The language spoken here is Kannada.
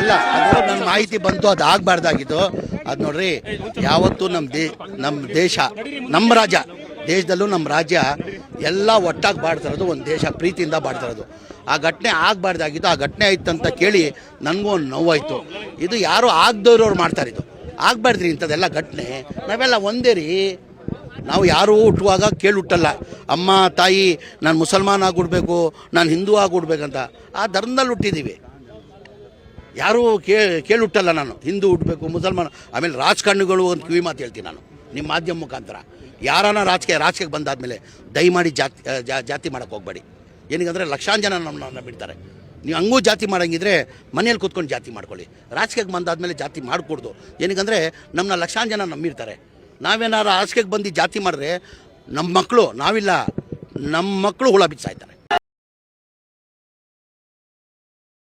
ಅಲ್ಲ, ಅದು ನನ್ನ ಮಾಹಿತಿ ಬಂತು, ಅದು ಆಗಬಾರ್ದಾಗಿತ್ತು. ಅದು ನೋಡ್ರಿ, ಯಾವತ್ತೂ ನಮ್ಮ ದೇಶ, ನಮ್ಮ ರಾಜ್ಯ, ದೇಶದಲ್ಲೂ ನಮ್ಮ ರಾಜ್ಯ ಎಲ್ಲ ಒಟ್ಟಾಗಿ ಬಾಡ್ತಿರೋದು, ಒಂದು ದೇಶ ಪ್ರೀತಿಯಿಂದ ಬಾಡ್ತಿರೋದು. ಆ ಘಟನೆ ಆಗಬಾರ್ದಾಗಿತ್ತು. ಆ ಘಟನೆ ಆಯ್ತು ಅಂತ ಕೇಳಿ ನನಗೂ ಒಂದು ನೋವಾಯಿತು. ಇದು ಯಾರೋ ಆಗದವ್ರವ್ರು ಮಾಡ್ತಾರಿದ್ದು, ಆಗಬಾರ್ದ್ರಿ ಇಂಥದ್ದೆಲ್ಲ ಘಟನೆ. ನಾವೆಲ್ಲ ಒಂದೇ ರೀ. ನಾವು ಯಾರೂ ಹುಟ್ಟುವಾಗ ಕೇಳುಟ್ಟಲ್ಲ, ಅಮ್ಮ ತಾಯಿ ನಾನು ಮುಸಲ್ಮಾನ್ ಆಗಿಬಿಡ್ಬೇಕು, ನಾನು ಹಿಂದೂ ಆಗಿಬಿಡ್ಬೇಕಂತ. ಆ ಧರ್ಮದಲ್ಲಿ ಹುಟ್ಟಿದ್ದೀವಿ, ಯಾರೂ ಕೇಳುಟ್ಟಲ್ಲ. ನಾನು ಹಿಂದೂ ಹುಟ್ಟಬೇಕು, ಮುಸಲ್ಮಾನ್. ಆಮೇಲೆ ರಾಜಕಾರಣಿಗಳು ಒಂದು ಕಿವಿ ಮಾತು ಹೇಳ್ತೀನಿ ನಾನು ನಿಮ್ಮ ಮಾಧ್ಯಮ ಮುಖಾಂತರ. ಯಾರನ್ನ ರಾಜಕೀಯಕ್ಕೆ ಬಂದಾದಮೇಲೆ ದಯಮಾಡಿ ಜಾತಿ ಮಾಡೋಕ್ಕೆ ಹೋಗಬೇಡಿ. ಏನಕ್ಕಂದರೆ ಲಕ್ಷಾಂತರ ಜನ ನಮ್ಮನ್ನ ಬಿಡ್ತಾರೆ. ನೀವು ಹಂಗೂ ಜಾತಿ ಮಾಡೋಂಗಿದ್ರೆ ಮನೇಲಿ ಕೂತ್ಕೊಂಡು ಜಾತಿ ಮಾಡ್ಕೊಳ್ಳಿ. ರಾಜಕೀಯಕ್ಕೆ ಬಂದಾದಮೇಲೆ ಜಾತಿ ಮಾಡಿಕೊಡ್ದು. ಏನಕ್ಕಂದರೆ ನಮ್ಮನ್ನ ಲಕ್ಷಾಂತರ ಜನ ನಂಬಿರ್ತಾರೆ. ನಾವೇನಾರು ರಾಜಕೀಯಕ್ಕೆ ಬಂದು ಜಾತಿ ಮಾಡಿದ್ರೆ ನಮ್ಮ ಮಕ್ಕಳು, ನಾವಿಲ್ಲ, ನಮ್ಮ ಮಕ್ಕಳು ಹುಳ ಬಿಚ್ಚಾಯ್ತಾರೆ.